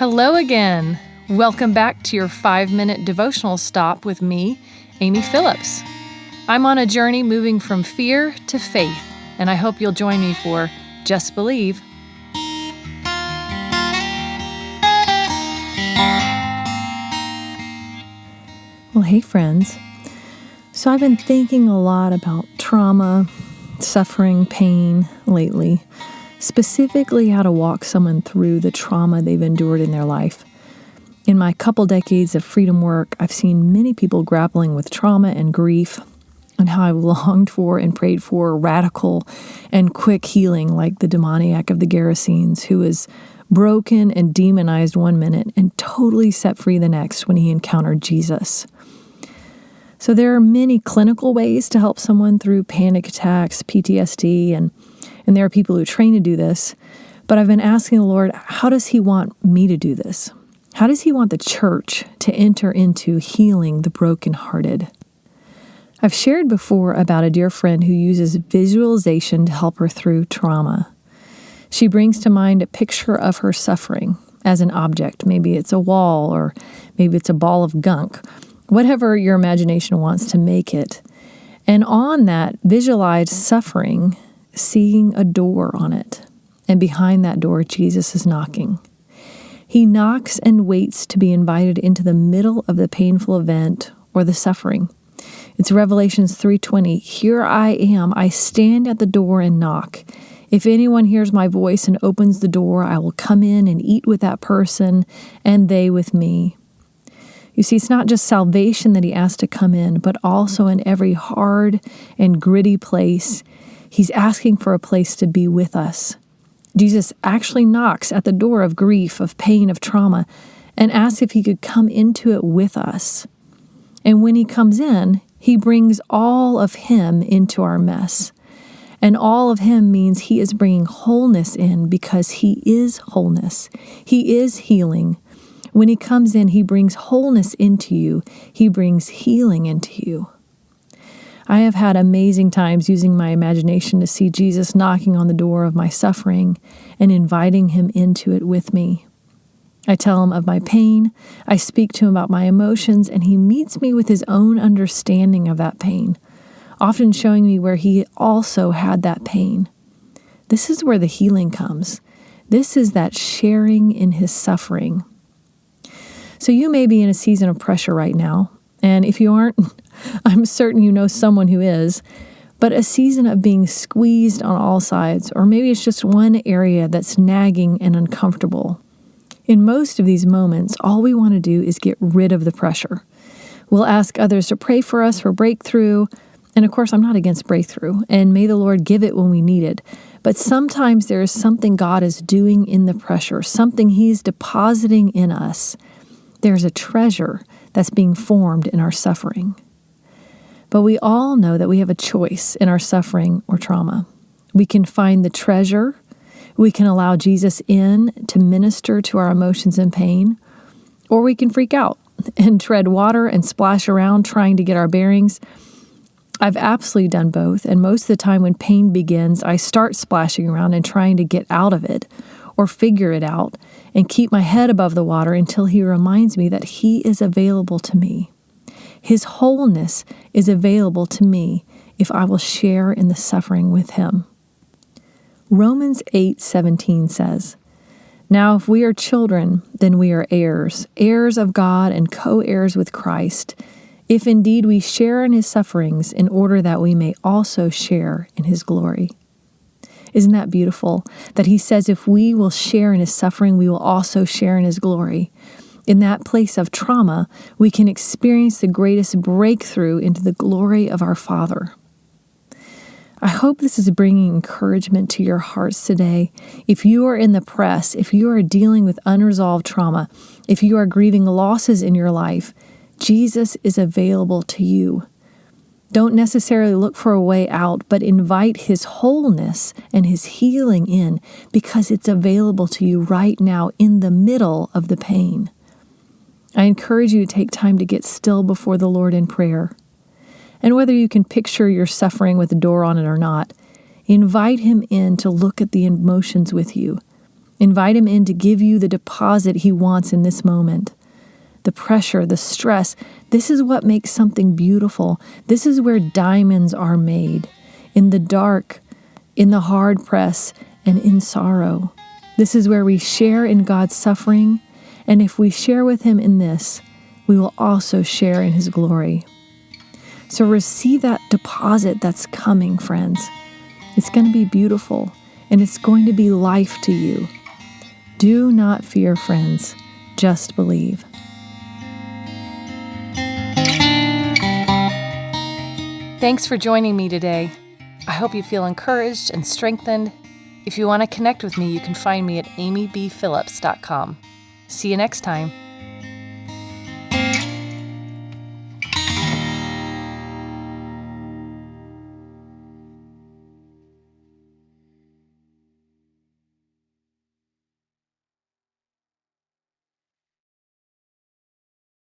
Hello again. Welcome back to your 5-minute devotional stop with me, Amy Phillips. I'm on a journey moving from fear to faith, and I hope you'll join me for Just Believe. Well, hey friends. So I've been thinking a lot about trauma, suffering, pain lately, specifically how to walk someone through the trauma they've endured in their life. In my couple decades of freedom work, I've seen many people grappling with trauma and grief, and how I've longed for and prayed for radical and quick healing, like the demoniac of the Gerasenes, who is broken and demonized one minute and totally set free the next when he encountered Jesus. So there are many clinical ways to help someone through panic attacks, PTSD, and there are people who train to do this. But I've been asking the Lord, how does he want me to do this? How does he want the church to enter into healing the brokenhearted? I've shared before about a dear friend who uses visualization to help her through trauma. She brings to mind a picture of her suffering as an object. Maybe it's a wall, or maybe it's a ball of gunk, whatever your imagination wants to make it. And on that visualized suffering, seeing a door on it. And behind that door, Jesus is knocking. He knocks and waits to be invited into the middle of the painful event or the suffering. It's Revelations 3:20. Here I am. I stand at the door and knock. If anyone hears my voice and opens the door, I will come in and eat with that person and they with me. You see, it's not just salvation that he asks to come in, but also in every hard and gritty place, he's asking for a place to be with us. Jesus actually knocks at the door of grief, of pain, of trauma, and asks if he could come into it with us. And when he comes in, he brings all of him into our mess. And all of him means he is bringing wholeness in, because he is wholeness. He is healing. When he comes in, he brings wholeness into you. He brings healing into you. I have had amazing times using my imagination to see Jesus knocking on the door of my suffering and inviting him into it with me. I tell him of my pain, I speak to him about my emotions, and he meets me with his own understanding of that pain, often showing me where he also had that pain. This is where the healing comes. This is that sharing in his suffering. So you may be in a season of pressure right now, and if you aren't, I'm certain you know someone who is, but a season of being squeezed on all sides, or maybe it's just one area that's nagging and uncomfortable. In most of these moments, all we want to do is get rid of the pressure. We'll ask others to pray for us for breakthrough, and of course, I'm not against breakthrough, and may the Lord give it when we need it. But sometimes there is something God is doing in the pressure, something he's depositing in us. There's a treasure that's being formed in our suffering. But we all know that we have a choice in our suffering or trauma. We can find the treasure. We can allow Jesus in to minister to our emotions and pain. Or we can freak out and tread water and splash around trying to get our bearings. I've absolutely done both. And most of the time when pain begins, I start splashing around and trying to get out of it or figure it out and keep my head above the water until he reminds me that he is available to me. His wholeness is available to me if I will share in the suffering with him. Romans 8:17 says, Now if we are children, then we are heirs, heirs of God and co-heirs with Christ, if indeed we share in his sufferings, in order that we may also share in his glory. Isn't that beautiful? That he says if we will share in his suffering, we will also share in his glory. In that place of trauma, we can experience the greatest breakthrough into the glory of our Father. I hope this is bringing encouragement to your hearts today. If you are in the press, if you are dealing with unresolved trauma, if you are grieving losses in your life, Jesus is available to you. Don't necessarily look for a way out, but invite his wholeness and his healing in, because it's available to you right now in the middle of the pain. I encourage you to take time to get still before the Lord in prayer. And whether you can picture your suffering with a door on it or not, invite him in to look at the emotions with you. Invite him in to give you the deposit he wants in this moment. The pressure, the stress, this is what makes something beautiful. This is where diamonds are made. In the dark, in the hard press, and in sorrow. This is where we share in God's suffering, and if we share with him in this, we will also share in his glory. So receive that deposit that's coming, friends. It's going to be beautiful, and it's going to be life to you. Do not fear, friends. Just believe. Thanks for joining me today. I hope you feel encouraged and strengthened. If you want to connect with me, you can find me at amybphillips.com. See you next time.